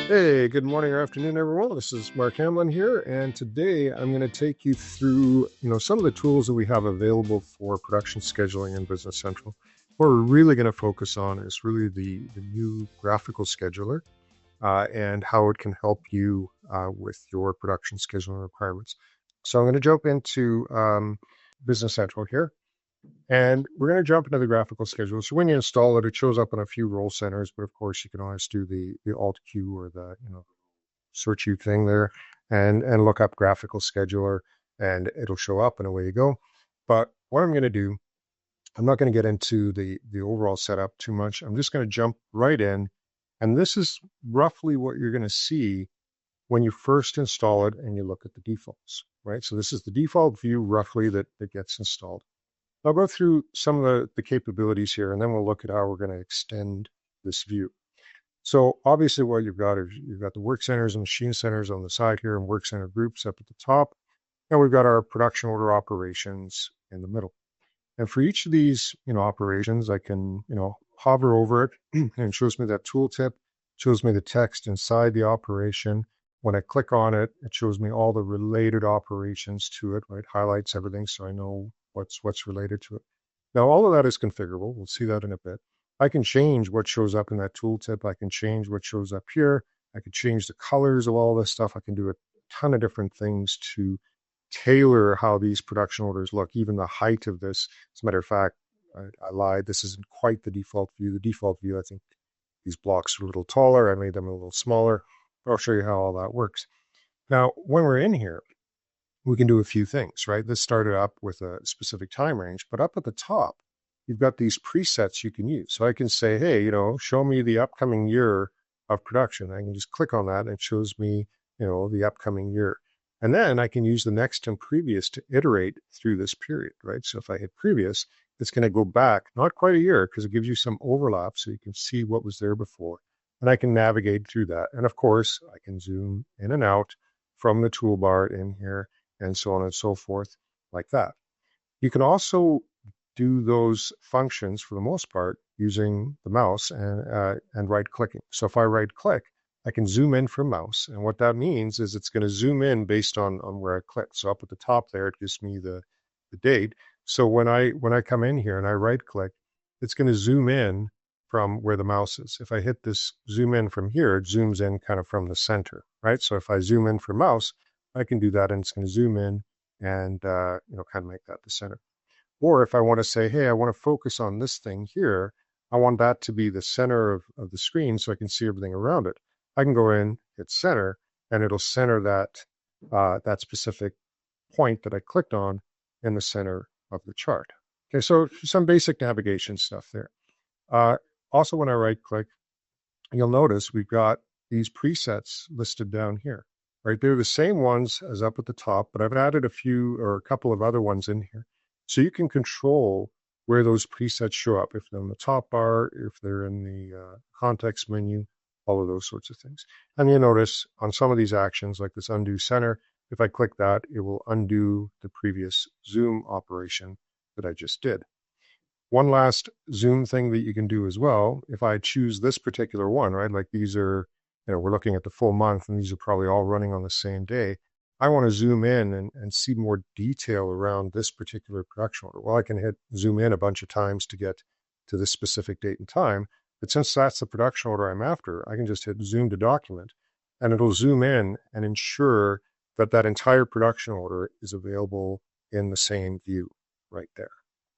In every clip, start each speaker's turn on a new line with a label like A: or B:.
A: Hey, good morning or afternoon, everyone. This is Mark Hamlin here, and today I'm going to take you through, some of the tools that we have available for production scheduling in Business Central. What we're really going to focus on is really the new graphical scheduler and how it can help you with your production scheduling requirements. So I'm going to jump into Business Central here. And we're going to jump into the graphical scheduler. So when you install it, it shows up in a few role centers, but of course you can always do the Alt Q or the search you thing there and look up graphical scheduler and it'll show up and away you go. But what I'm going to do, I'm not going to get into the overall setup too much. I'm just going to jump right in. And this is roughly what you're going to see when you first install it and you look at the defaults, right? So this is the default view roughly that gets installed. I'll go through some of the capabilities here, and then we'll look at how we're going to extend this view. So obviously what you've got is you've got the work centers and machine centers on the side here and work center groups up at the top. And we've got our production order operations in the middle. And for each of these, operations, I can, hover over it and it shows me that tooltip, shows me the text inside the operation. When I click on it, it shows me all the related operations to it, right? Highlights everything so I know what's related to it. Now, all of that is configurable. We'll see that in a bit. I can change what shows up in that tooltip. I can change what shows up here. I can change the colors of all this stuff. I can do a ton of different things to tailor how these production orders look, even the height of this. As a matter of fact, I lied. This isn't quite the default view. The default view, I think these blocks are a little taller. I made them a little smaller. I'll show you how all that works. Now, when we're in here, we can do a few things, right? This started up with a specific time range, but up at the top, you've got these presets you can use. So I can say, hey, show me the upcoming year of production. I can just click on that and it shows me, the upcoming year. And then I can use the next and previous to iterate through this period, right? So if I hit previous, it's going to go back, not quite a year, because it gives you some overlap so you can see what was there before. And I can navigate through that. And of course, I can zoom in and out from the toolbar in here and so on and so forth like that. You can also do those functions for the most part using the mouse and right clicking. So if I right click, I can zoom in from mouse. And what that means is it's going to zoom in based on where I click. So up at the top there, it gives me the date. So when I come in here and I right click, it's going to zoom in from where the mouse is. If I hit this zoom in from here, it zooms in kind of from the center, right? So if I zoom in from mouse, I can do that and it's going to zoom in and, kind of make that the center. Or if I want to say, hey, I want to focus on this thing here, I want that to be the center of the screen so I can see everything around it. I can go in, hit center, and it'll center that specific point that I clicked on in the center of the chart. Okay, so some basic navigation stuff there. Also, when I right click, you'll notice we've got these presets listed down here, right? They're the same ones as up at the top, but I've added a few or a couple of other ones in here. So you can control where those presets show up, if they're in the top bar, if they're in the context menu, all of those sorts of things. And you notice on some of these actions, like this undo center, if I click that, it will undo the previous zoom operation that I just did. One last zoom thing that you can do as well, if I choose this particular one, right, like these are, we're looking at the full month and these are probably all running on the same day. I want to zoom in and see more detail around this particular production order. Well, I can hit zoom in a bunch of times to get to this specific date and time. But since that's the production order I'm after, I can just hit zoom to document and it'll zoom in and ensure that that entire production order is available in the same view right there.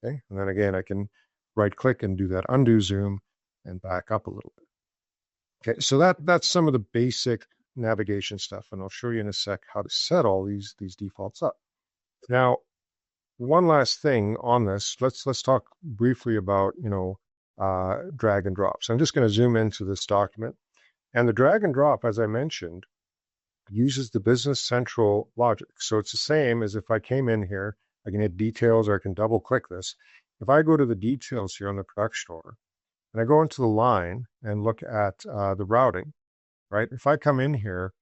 A: Okay. And then again, I can right click and do that undo zoom and back up a little bit. Okay. So that's some of the basic navigation stuff. And I'll show you in a sec how to set all these defaults up. Now, one last thing on this, let's talk briefly about, drag and drop. So I'm just going to zoom into this document. And the drag and drop, as I mentioned, uses the Business Central logic. So it's the same as if I came in here, I can hit details or I can double click this. If I go to the details here on the production order, and I go into the line and look at the routing, right? If I come in here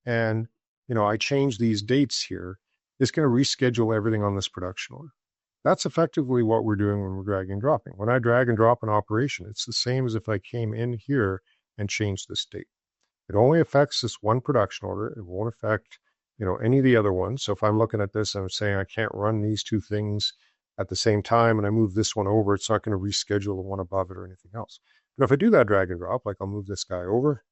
A: and, I change these dates here, it's going to reschedule everything on this production order. That's effectively what we're doing when we're dragging and dropping. When I drag and drop an operation, it's the same as if I came in here and changed this date. It only affects this one production order. It won't affect, any of the other ones. So if I'm looking at this, I'm saying I can't run these two things at the same time, and I move this one over, it's not going to reschedule the one above it or anything else. But if I do that drag and drop, like I'll move this guy over,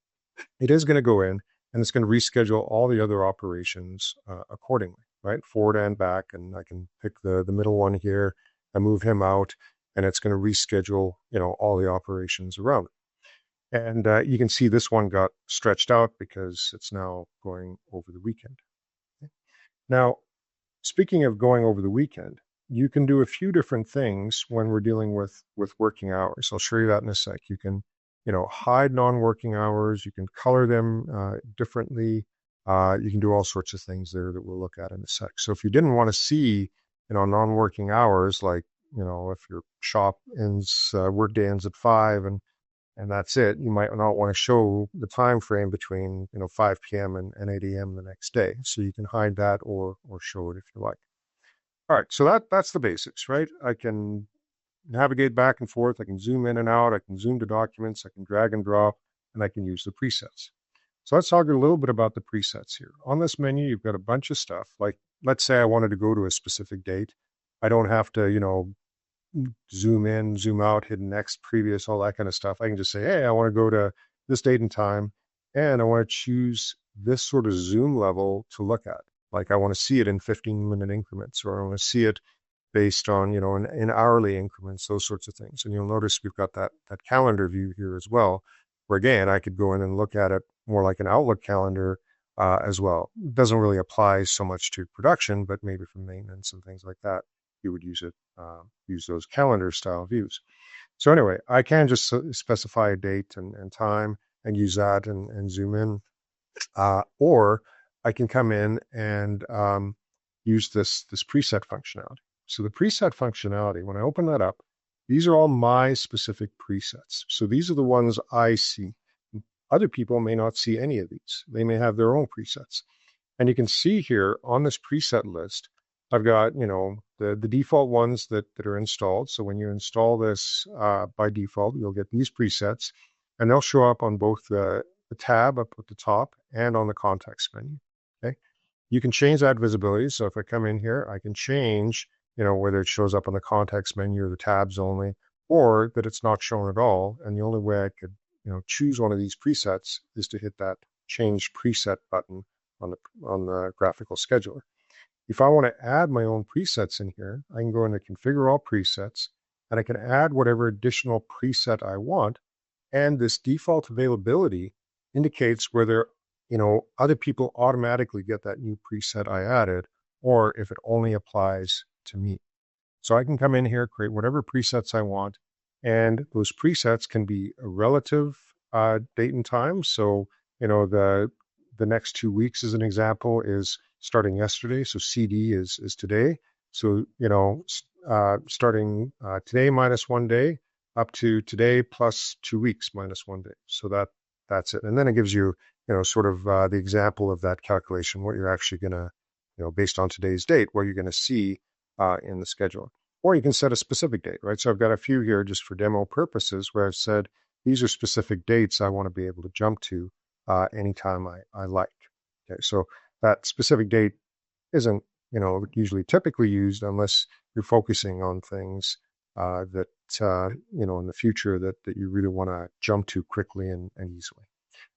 A: it is going to go in and it's going to reschedule all the other operations accordingly, right? Forward and back. And I can pick the middle one here. I move him out and it's going to reschedule, all the operations around it. And you can see this one got stretched out because it's now going over the weekend. Okay. Now, speaking of going over the weekend, you can do a few different things when we're dealing with working hours. I'll show you that in a sec. You can, hide non-working hours. You can color them differently. You can do all sorts of things there that we'll look at in a sec. So if you didn't want to see, non-working hours, like, if your shop ends, workday ends at 5 and that's it, you might not want to show the time frame between 5 p.m. and 8 a.m. the next day. So you can hide that or show it if you like. All right, so that's the basics, right? I can navigate back and forth. I can zoom in and out. I can zoom to documents. I can drag and drop, and I can use the presets. So let's talk a little bit about the presets here. On this menu, you've got a bunch of stuff. Like, let's say I wanted to go to a specific date. I don't have to, zoom in, zoom out, hit next, previous, all that kind of stuff. I can just say, hey, I want to go to this date and time, and I want to choose this sort of zoom level to look at. Like I want to see it in 15-minute increments, or I want to see it based on, in hourly increments, those sorts of things. And you'll notice we've got that calendar view here as well, where again, I could go in and look at it more like an Outlook calendar as well. It doesn't really apply so much to production, but maybe for maintenance and things like that, you would use it, use those calendar style views. So anyway, I can just specify a date and time and use that and zoom in, or I can come in and use this preset functionality. So the preset functionality, when I open that up, these are all my specific presets. So these are the ones I see. Other people may not see any of these. They may have their own presets. And you can see here on this preset list, I've got, the default ones that are installed. So when you install this by default, you'll get these presets, and they'll show up on both the tab up at the top and on the context menu. Okay. You can change that visibility. So if I come in here, I can change, whether it shows up on the context menu or the tabs only, or that it's not shown at all. And the only way I could, choose one of these presets is to hit that change preset button on the graphical scheduler. If I want to add my own presets in here, I can go into configure all presets, and I can add whatever additional preset I want. And this default availability indicates whether, other people automatically get that new preset I added, or if it only applies to me. So I can come in here, create whatever presets I want, and those presets can be a relative date and time. So, the next 2 weeks, as an example, is starting yesterday. So CD is today. So, starting today minus 1 day up to today plus 2 weeks minus 1 day. So that's it. And then it gives you, sort of the example of that calculation, what you're actually going to, based on today's date, what you're going to see in the schedule. Or you can set a specific date, right? So I've got a few here just for demo purposes where I've said, these are specific dates I want to be able to jump to anytime I like. Okay, so that specific date isn't, usually typically used unless you're focusing on things that, in the future that you really want to jump to quickly and easily.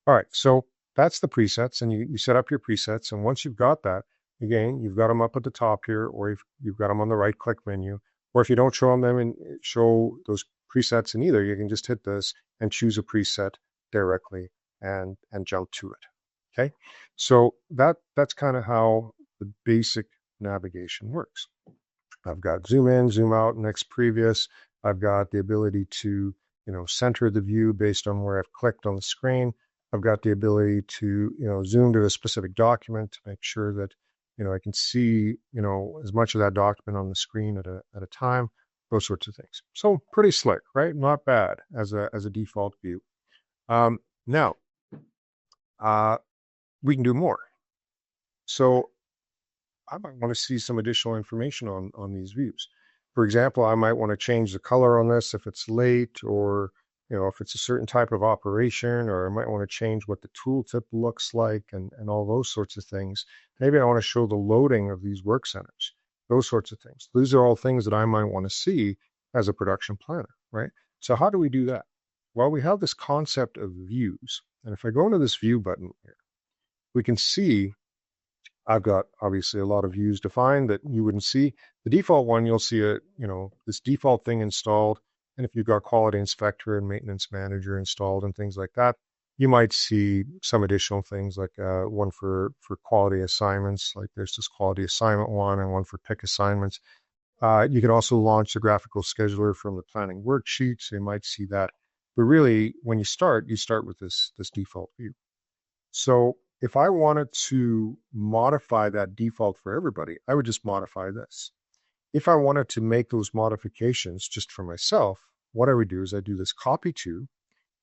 A: All right, so that's the presets, and you set up your presets. And once you've got that, again, you've got them up at the top here, or you've got them on the right click menu, or if you don't show them and show those presets in either, you can just hit this and choose a preset directly and jump to it. Okay, so that's kind of how the basic navigation works. I've got zoom in, zoom out, next, previous. I've got the ability to, center the view based on where I've clicked on the screen. I've got the ability to, zoom to a specific document to make sure that, I can see, as much of that document on the screen at a time, those sorts of things. So pretty slick, right? Not bad as a default view. Now, we can do more. So I might want to see some additional information on these views. For example, I might want to change the color on this if it's late, or, if it's a certain type of operation, or I might want to change what the tooltip looks like and all those sorts of things. Maybe I want to show the loading of these work centers, those sorts of things. These are all things that I might want to see as a production planner, right? So how do we do that? Well, we have this concept of views. And if I go into this view button here, we can see I've got obviously a lot of views defined that you wouldn't see. The default one, you'll see this default thing installed. And if you've got quality inspector and maintenance manager installed and things like that, you might see some additional things like one for quality assignments, like there's this quality assignment one and one for pick assignments. You can also launch the graphical scheduler from the planning worksheet, so you might see that. But really, when you start with this default view. So if I wanted to modify that default for everybody, I would just modify this. If I wanted to make those modifications just for myself, what I would do is I do this copy to,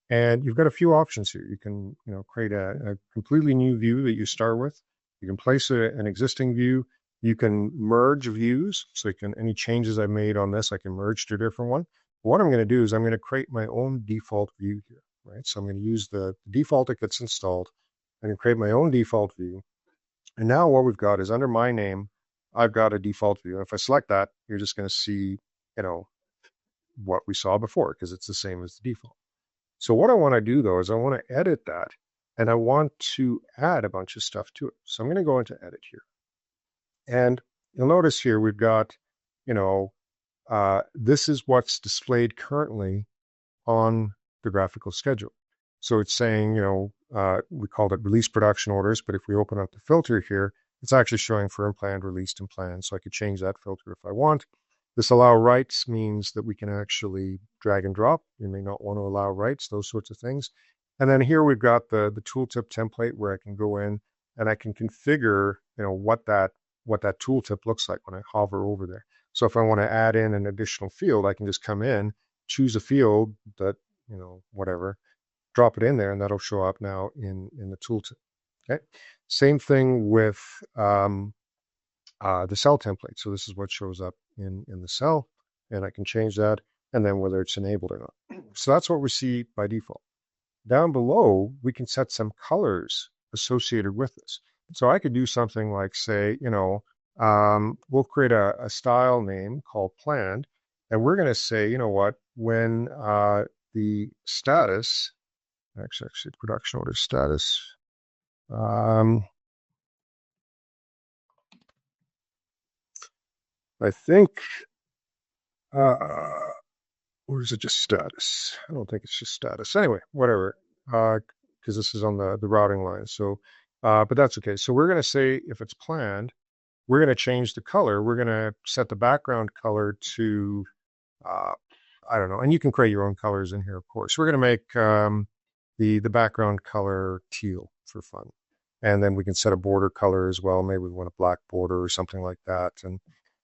A: and you've got a few options here. You can, create a completely new view that you start with. You can place an existing view. You can merge views. So any changes I made on this, I can merge to a different one. But what I'm going to do is I'm going to create my own default view here, right? So I'm going to use the default that gets installed. I can create my own default view. And now what we've got is under my name, I've got a default view. And if I select that, you're just going to see, what we saw before, because it's the same as the default. So what I want to do though, is I want to edit that, and I want to add a bunch of stuff to it. So I'm going to go into edit here. And you'll notice here, we've got, this is what's displayed currently on the graphical schedule. So it's saying, we called it release production orders, but if we open up the filter here, it's actually showing firm planned, released, and planned. So I could change that filter if I want. This allow writes means that we can actually drag and drop. You may not want to allow writes, those sorts of things. And then here we've got the tooltip template where I can go in and I can configure, what that tooltip looks like when I hover over there. So if I want to add in an additional field, I can just come in, choose a field that, whatever, drop it in there, and that'll show up now in the tooltip. Okay. Same thing with the cell template. So this is what shows up in the cell, and I can change that, and then whether it's enabled or not. So that's what we see by default. Down below, we can set some colors associated with this. So I could do something like, say, we'll create a style name called planned, and we're going to say, when the status, actually production order status, I think, or is it just status? I don't think it's just status. Anyway, whatever, because this is on the routing line. So, but that's okay. So we're going to say if it's planned, we're going to change the color. We're going to set the background color to, I don't know, and you can create your own colors in here, of course. We're going to make the background color teal for fun. And then we can set a border color as well. Maybe we want a black border or something like that. And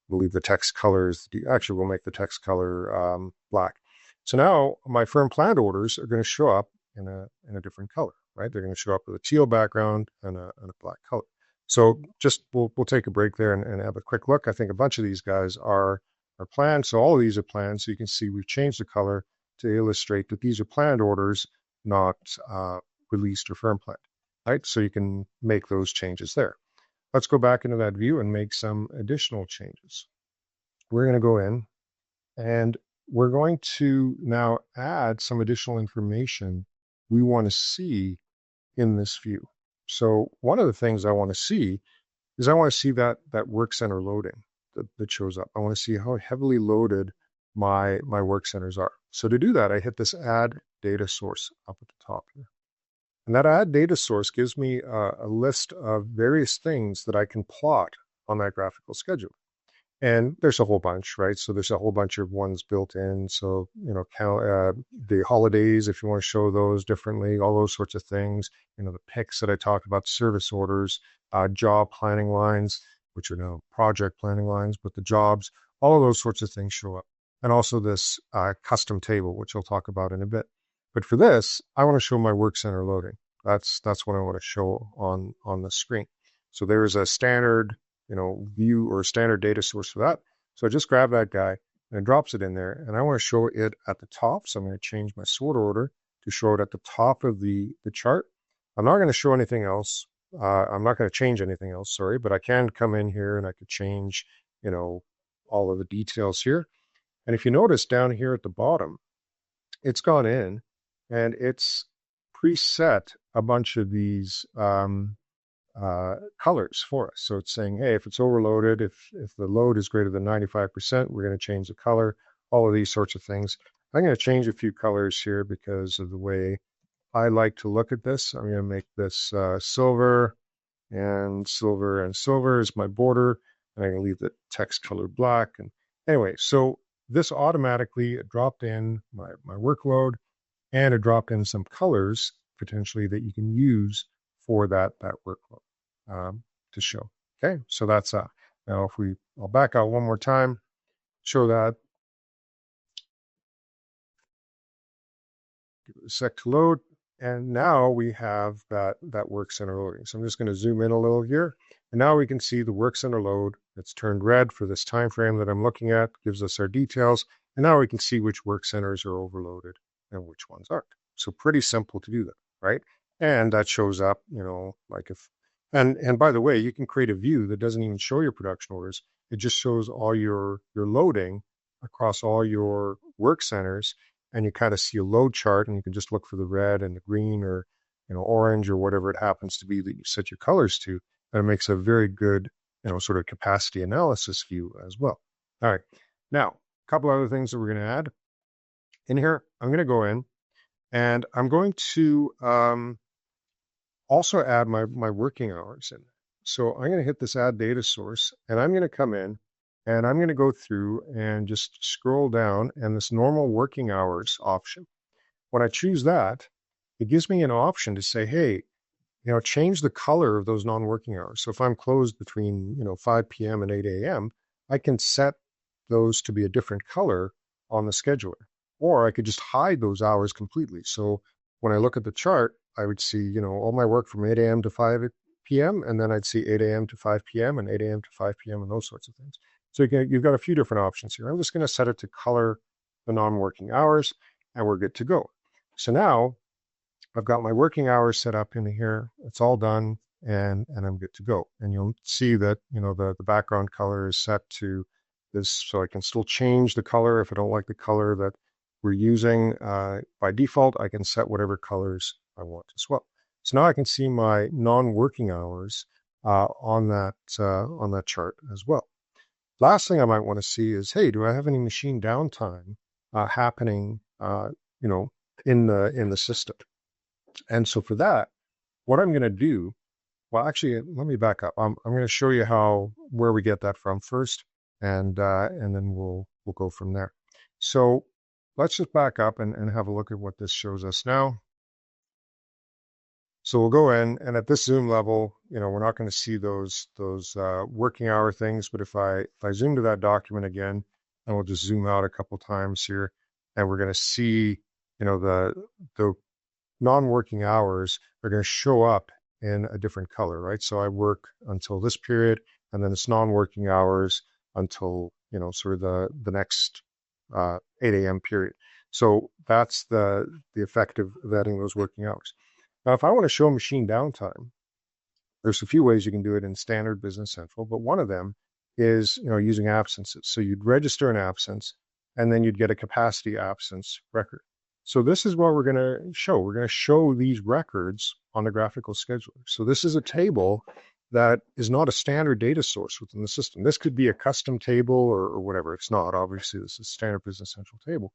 A: we'll leave the text colors. Actually, we'll make the text color black. So now my firm planned orders are going to show up in a different color, right? They're going to show up with a teal background and a black color. So just we'll take a break there and have a quick look. I think a bunch of these guys are planned. So all of these are planned. So you can see we've changed the color to illustrate that these are planned orders, not released or firm planned, right? So you can make those changes there. Let's go back into that view and make some additional changes. We're going to go in and we're going to now add some additional information we want to see in this view. So one of the things I want to see is I want to see that work center loading that shows up. I want to see how heavily loaded my work centers are. So to do that, I hit this add data source up at the top here. And that add data source gives me a list of various things that I can plot on that graphical schedule. And there's a whole bunch, right? So there's a whole bunch of ones built in. So, count the holidays, if you want to show those differently, all those sorts of things, the picks that I talked about, service orders, job planning lines, which are now project planning lines, but the jobs, all of those sorts of things show up. And also this custom table, which I'll talk about in a bit. But for this, I want to show my work center loading. That's what I want to show on the screen. So there is a standard, view or standard data source for that. So I just grab that guy and it drops it in there. And I want to show it at the top. So I'm going to change my sort order to show it at the top of the chart. I'm not going to show anything else. I'm not going to change anything else, sorry, but I can come in here and I could change, all of the details here. And if you notice down here at the bottom, it's gone in and it's preset a bunch of these colors for us. So it's saying, hey, if it's overloaded, if the load is greater than 95%, we're going to change the color, all of these sorts of things. I'm going to change a few colors here because of the way I like to look at this. I'm going to make this silver and silver and silver is my border. And I'm going to leave the text color black. And anyway, so this automatically dropped in my workload, and it dropped in some colors potentially that you can use for that workload to show. Okay, so that's now if I'll back out one more time, show that. Give it a sec to load, and now we have that work center loading. So I'm just going to zoom in a little here, and now we can see the work center load. It's turned red for this time frame that I'm looking at, gives us our details, and now we can see which work centers are overloaded and which ones aren't. So pretty simple to do that, right? And that shows up, like if, and by the way, you can create a view that doesn't even show your production orders. It just shows all your loading across all your work centers, and you kind of see a load chart, and you can just look for the red and the green or orange or whatever it happens to be that you set your colors to, and it makes a very good sort of capacity analysis view as well. All right, now a couple other things that we're going to add in here. I'm going to go in and I'm going to also add my working hours in. So I'm going to hit this add data source, and I'm going to come in and I'm going to go through and just scroll down, and this normal working hours option, when I choose that, it gives me an option to say, hey, change the color of those non-working hours. So if I'm closed between 5 p.m. and 8 a.m., I can set those to be a different color on the scheduler, or I could just hide those hours completely. So when I look at the chart, I would see all my work from 8 a.m. to 5 p.m. and then I'd see 8 a.m. to 5 p.m. and 8 a.m. to 5 p.m. and those sorts of things. So you've got a few different options here. I'm just going to set it to color the non-working hours, and we're good to go. So now I've got my working hours set up in here. It's all done, and I'm good to go. And you'll see that the background color is set to this, so I can still change the color if I don't like the color that we're using. By default, I can set whatever colors I want as well. So now I can see my non-working hours on that chart as well. Last thing I might want to see is, hey, do I have any machine downtime happening, in the system? And so for that, what I'm going to do, well, actually, let me back up. I'm going to show you where we get that from first, and then we'll go from there. So let's just back up and have a look at what this shows us now. So we'll go in, and at this zoom level, we're not going to see those working hour things. But if I zoom to that document again, and we'll just zoom out a couple times here, and we're going to see, the non-working hours are going to show up in a different color, right? So I work until this period, and then it's non-working hours until sort of the next 8 a.m. period. So that's the effect of adding those working hours. Now, if I want to show machine downtime, there's a few ways you can do it in standard Business Central, but one of them is using absences. So you'd register an absence, and then you'd get a capacity absence record. So this is what we're going to show. We're going to show these records on the graphical scheduler. So this is a table that is not a standard data source within the system. This could be a custom table or whatever. It's not. Obviously, this is a standard Business Central table.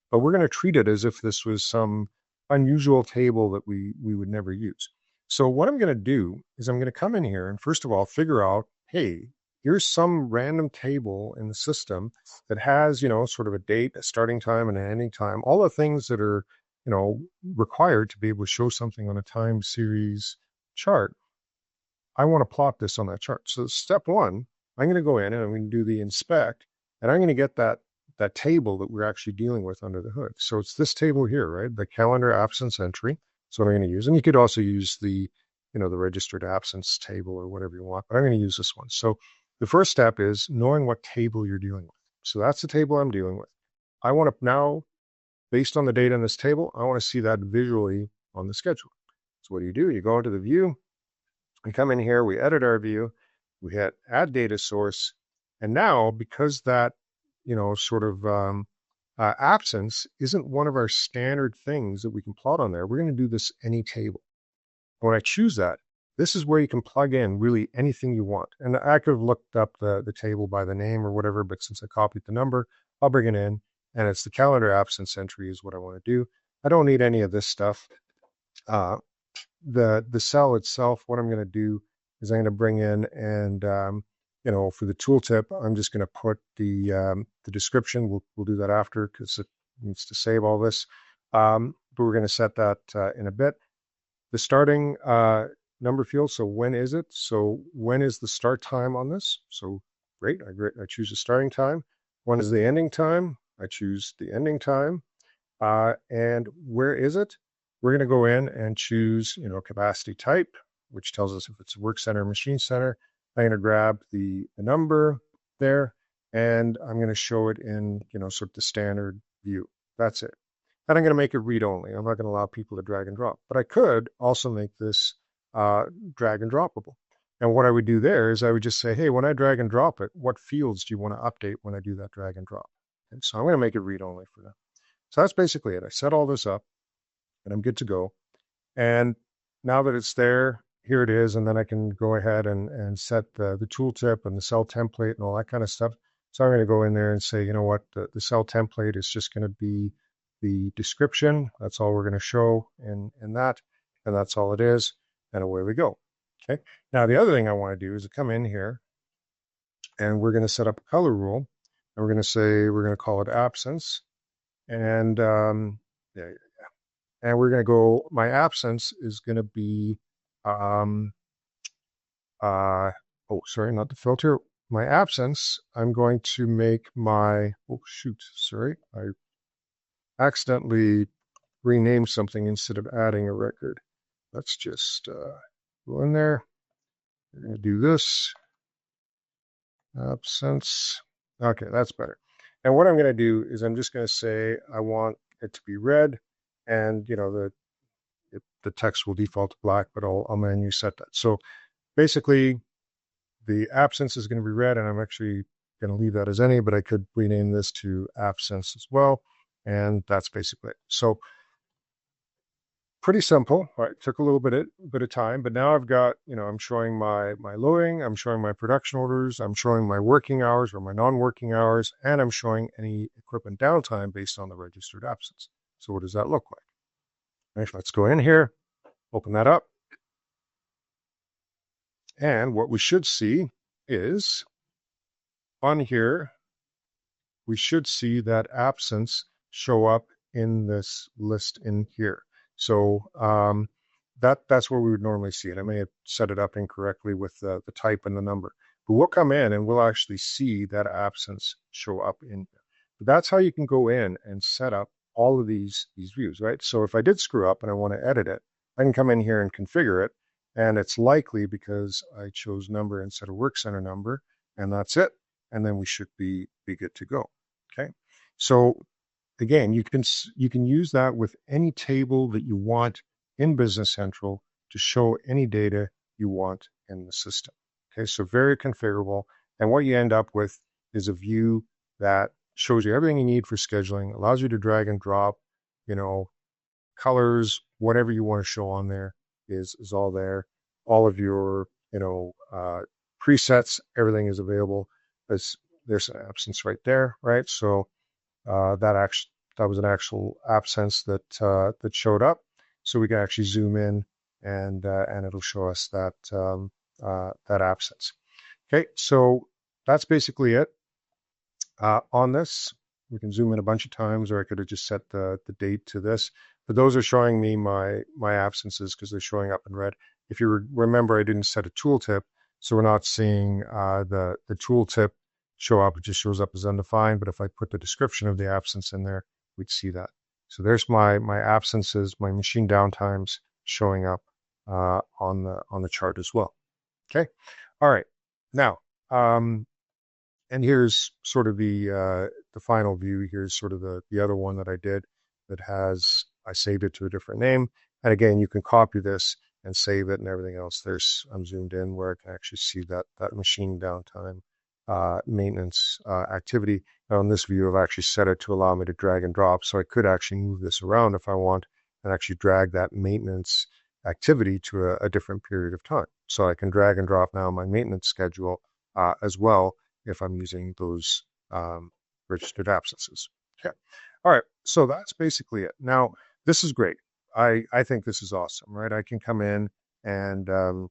A: But we're going to treat it as if this was some unusual table that we would never use. So what I'm going to do is I'm going to come in here and first of all figure out, hey, here's some random table in the system that has, sort of a date, a starting time, and an ending time, all the things that are, required to be able to show something on a time series chart. I want to plot this on that chart. So step one, I'm going to go in and I'm going to do the inspect, and I'm going to get that table that we're actually dealing with under the hood. So it's this table here, right? The calendar absence entry. So what I'm going to use, and you could also use the, the registered absence table or whatever you want, but I'm going to use this one. So the first step is knowing what table you're dealing with. So that's the table I'm dealing with. I want to now, based on the data in this table, I want to see that visually on the schedule. So what do? You go into the view, we come in here, we edit our view, we hit add data source. And now, because that, sort of absence isn't one of our standard things that we can plot on there, we're going to do this any table. When I choose that, this is where you can plug in really anything you want. And I could have looked up the table by the name or whatever, but since I copied the number, I'll bring it in. And it's the calendar absence entry is what I want to do. I don't need any of this stuff. The cell itself, what I'm going to do is I'm going to bring in and, for the tooltip, I'm just going to put the description. We'll do that after because it needs to save all this. But we're going to set that in a bit. The starting number field, so when is it? So when is the start time on this? So great, I choose the starting time. When is the ending time? I choose the ending time. And where is it? We're going to go in and choose, capacity type, which tells us if it's a work center or machine center. I'm going to grab the number there, and I'm going to show it in, sort of the standard view. That's it. And I'm going to make it read only. I'm not going to allow people to drag and drop. But I could also make this drag and droppable. And what I would do there is I would just say, hey, when I drag and drop it, what fields do you want to update when I do that drag and drop? And so I'm going to make it read only for that. So that's basically it. I set all this up, and I'm good to go. And now that it's there, here it is. And then I can go ahead and set the tooltip and the cell template and all that kind of stuff. So I'm going to go in there and say, you know what, the cell template is just going to be the description. That's all we're going to show in that. And that's all it is. And away we go. Okay. Now, the other thing I want to do is to come in here and we're going to set up a color rule. And we're going to say, we're going to call it absence. And and we're going to go, my absence is going to be, oh, sorry, not the filter. My absence, I'm going to make my, oh, shoot, sorry. I accidentally renamed something instead of adding a record. Let's just go in there. We're going to do this. Absence. Okay, that's better. And what I'm going to do is I'm just going to say I want it to be red, and the text will default to black, but I'll manually set that. So basically, the absence is going to be red, and I'm actually going to leave that as any, but I could rename this to absence as well, and that's basically it. So pretty simple. All right, took a little bit of time, but now I've got, I'm showing my loading, I'm showing my production orders, I'm showing my working hours or my non-working hours, and I'm showing any equipment downtime based on the registered absence. So what does that look like? Right, let's go in here, open that up. And what we should see is on here, we should see that absence show up in this list in here. So that's where we would normally see it. I may have set it up incorrectly with the type and the number, but we'll come in and we'll actually see that absence show up in here. But that's how you can go in and set up all of these views, right? So if I did screw up and I want to edit it, I can come in here and configure it. And it's likely because I chose number instead of work center number, and that's it. And then we should be good to go. Okay. So again, you can use that with any table that you want in Business Central to show any data you want in the system. Okay, so very configurable. And what you end up with is a view that shows you everything you need for scheduling, allows you to drag and drop, colors, whatever you want to show on there is all there. All of your, presets, everything is available. There's an absence right there, right? So that was an actual absence that showed up. So we can actually zoom in and it'll show us that that absence. Okay, so that's basically it. On this, we can zoom in a bunch of times, or I could have just set the date to this. But those are showing me my absences because they're showing up in red. If you remember, I didn't set a tooltip, so we're not seeing the tooltip show up. It just shows up as undefined. But if I put the description of the absence in there, we'd see that. So there's my absences, my machine downtimes showing up on the chart as well. Okay, all right. Now, And here's sort of the final view. Here's sort of the other one that I did that has, I saved it to a different name. And again, you can copy this and save it and everything else. I'm zoomed in where I can actually see that machine downtime maintenance activity. Now in this view, I've actually set it to allow me to drag and drop. So I could actually move this around if I want and actually drag that maintenance activity to a different period of time. So I can drag and drop now my maintenance schedule as well if I'm using those registered absences. Okay. All right. So that's basically it. Now, this is great. I think this is awesome, right? I can come in and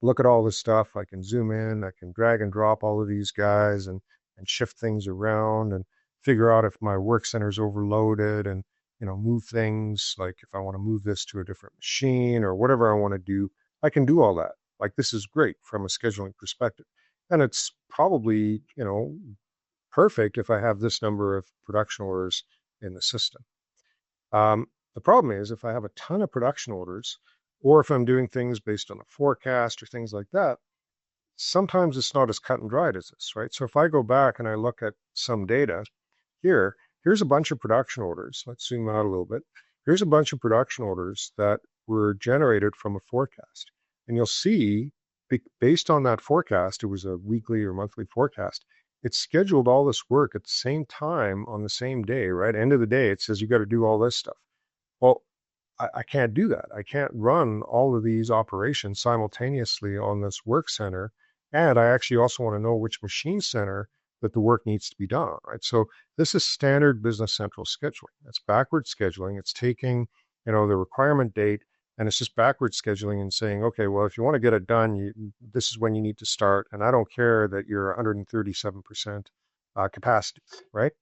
A: look at all this stuff. I can zoom in. I can drag and drop all of these guys and shift things around and figure out if my work center is overloaded and move things like if I want to move this to a different machine or whatever I want to do. I can do all that. Like this is great from a scheduling perspective. And it's probably, perfect if I have this number of production orders in the system. The problem is if I have a ton of production orders, or if I'm doing things based on a forecast or things like that, sometimes it's not as cut and dried as this, right? So if I go back and I look at some data here's a bunch of production orders. Let's zoom out a little bit. Here's a bunch of production orders that were generated from a forecast. And you'll see, based on that forecast, it was a weekly or monthly forecast, it scheduled all this work at the same time on the same day, right? End of the day, it says you got to do all this stuff. Well, I can't do that. I can't run all of these operations simultaneously on this work center. And I actually also want to know which machine center that the work needs to be done on, right? So this is standard Business Central scheduling. It's backward scheduling. It's taking, the requirement date, and it's just backward scheduling and saying, okay, well, if you want to get it done, this is when you need to start. And I don't care that you're 137% capacity, right?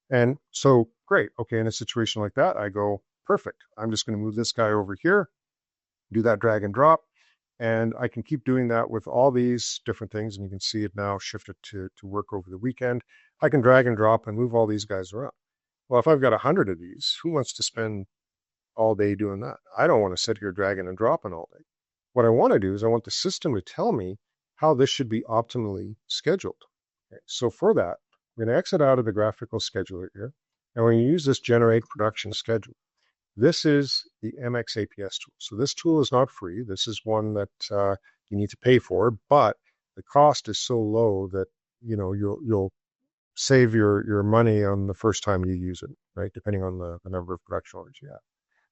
A: And so, great. Okay, in a situation like that, I go, perfect. I'm just going to move this guy over here, do that drag and drop, and I can keep doing that with all these different things. And you can see it now shifted to work over the weekend. I can drag and drop and move all these guys around. Well, if I've got 100 of these, who wants to spend all day doing that? I don't want to sit here dragging and dropping all day. What I want to do is I want the system to tell me how this should be optimally scheduled. Okay, so for that, we're going to exit out of the graphical scheduler here, and we're going to use this generate production schedule. This is the MX APS tool. So this tool is not free. This is one that you need to pay for, but the cost is so low that you'll save your money on the first time you use it, right? Depending on the number of production orders you have.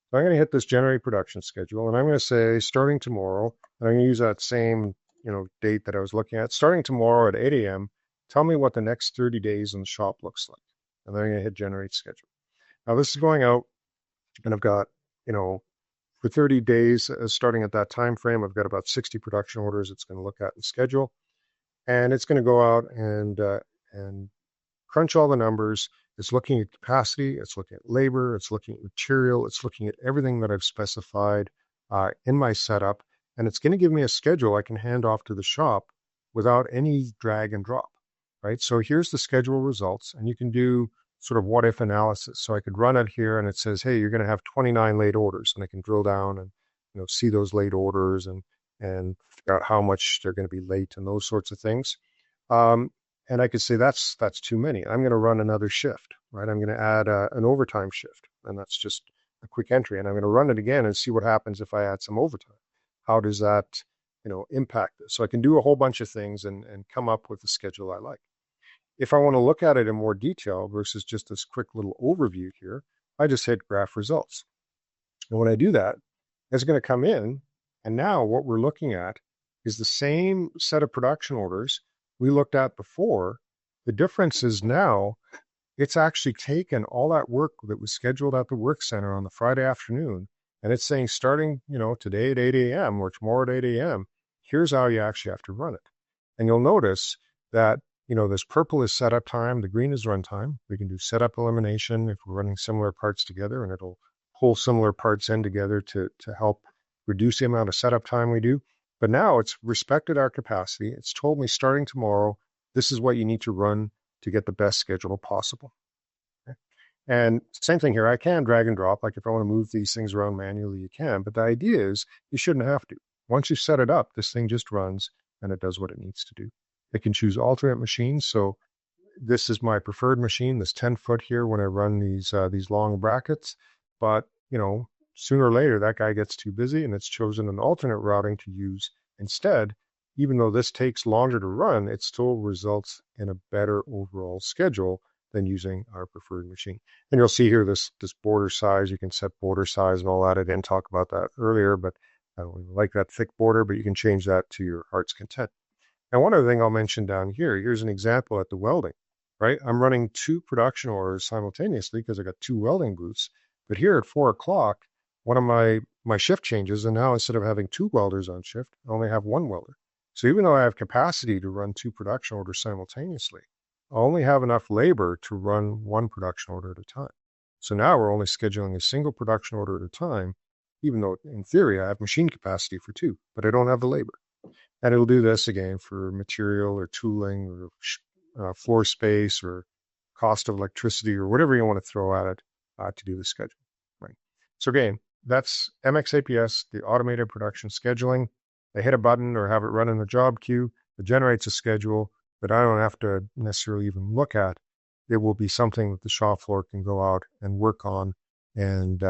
A: So I'm going to hit this generate production schedule, and I'm going to say starting tomorrow, and I'm going to use that same date that I was looking at. Starting tomorrow at 8 a.m., tell me what the next 30 days in the shop looks like. And then I'm going to hit generate schedule. Now this is going out, and I've got, for 30 days, starting at that time frame, I've got about 60 production orders it's going to look at and schedule. And it's going to go out and crunch all the numbers. It's looking at capacity, it's looking at labor, it's looking at material, it's looking at everything that I've specified in my setup. And it's going to give me a schedule I can hand off to the shop without any drag and drop, right? So here's the schedule results, and you can do sort of what if analysis. So I could run it here and it says, hey, you're going to have 29 late orders, and I can drill down and see those late orders and figure out how much they're going to be late and those sorts of things. And I could say that's too many. I'm going to run another shift, right? I'm going to add an overtime shift, and that's just a quick entry. And I'm going to run it again and see what happens if I add some overtime. How does that impact this? So I can do a whole bunch of things and come up with a schedule I like. If I want to look at it in more detail versus just this quick little overview here, I just hit graph results. And when I do that, it's going to come in. And now what we're looking at is the same set of production orders we looked at before. The difference is now it's actually taken all that work that was scheduled at the work center on the Friday afternoon, and it's saying starting, today at 8 a.m. or tomorrow at 8 a.m., here's how you actually have to run it. And you'll notice that this purple is setup time, the green is runtime. We can do setup elimination if we're running similar parts together, and it'll pull similar parts in together to help reduce the amount of setup time we do. But now it's respected our capacity. It's told me starting tomorrow, this is what you need to run to get the best schedule possible. Okay? And same thing here, I can drag and drop. Like if I want to move these things around manually, you can. But the idea is you shouldn't have to. Once you set it up, this thing just runs and it does what it needs to do. It can choose alternate machines. So this is my preferred machine, this 10-foot here when I run these long brackets. But, sooner or later, that guy gets too busy and it's chosen an alternate routing to use instead. Even though this takes longer to run, it still results in a better overall schedule than using our preferred machine. And you'll see here this border size. You can set border size and all that. I didn't talk about that earlier, but I don't really like that thick border, but you can change that to your heart's content. And one other thing I'll mention down here, here's an example at the welding, right? I'm running 2 production orders simultaneously because I got 2 welding booths. But here at 4 o'clock, one of my shift changes, and now instead of having 2 welders on shift, I only have 1 welder. So even though I have capacity to run 2 production orders simultaneously, I only have enough labor to run 1 production order at a time. So now we're only scheduling a single production order at a time, even though in theory I have machine capacity for 2, but I don't have the labor. And it'll do this again for material or tooling or floor space or cost of electricity or whatever you want to throw at it to do the schedule. Right. So again, that's MXAPS, the automated production scheduling. I hit a button or have it run in the job queue. It generates a schedule that I don't have to necessarily even look at. It will be something that the shop floor can go out and work on and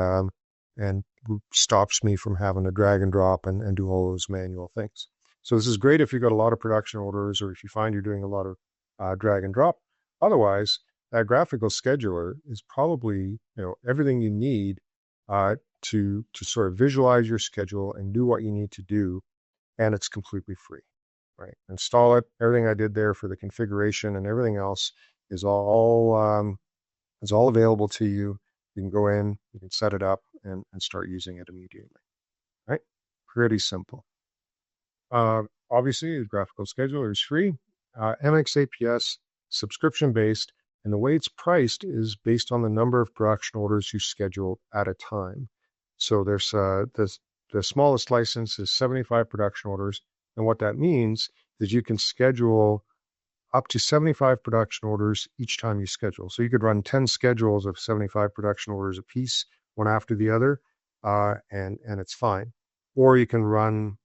A: stops me from having to drag and drop and do all those manual things. So this is great if you've got a lot of production orders or if you find you're doing a lot of drag and drop. Otherwise, that graphical scheduler is probably everything you need to sort of visualize your schedule and do what you need to do, and it's completely free. Right? Install it. Everything I did there for the configuration and everything else is all available to you. You can go in, you can set it up, and start using it immediately. Right? Pretty simple. Obviously, the graphical scheduler is free. MXAPS, subscription-based, and the way it's priced is based on the number of production orders you schedule at a time. So there's the smallest license is 75 production orders, and what that means is you can schedule up to 75 production orders each time you schedule. So you could run 10 schedules of 75 production orders a piece, one after the other, and it's fine. Or you can run,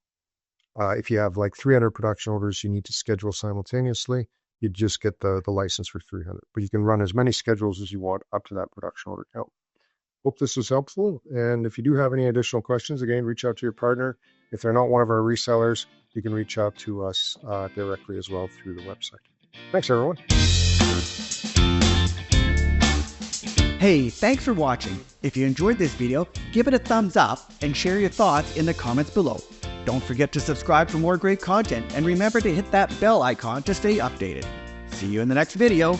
A: if you have like 300 production orders you need to schedule simultaneously, you just get the license for 300. But you can run as many schedules as you want up to that production order count. Hope this was helpful. And if you do have any additional questions, again, reach out to your partner. If they're not one of our resellers, you can reach out to us directly as well through the website. Thanks, everyone.
B: Hey, thanks for watching. If you enjoyed this video, give it a thumbs up and share your thoughts in the comments below. Don't forget to subscribe for more great content and remember to hit that bell icon to stay updated. See you in the next video.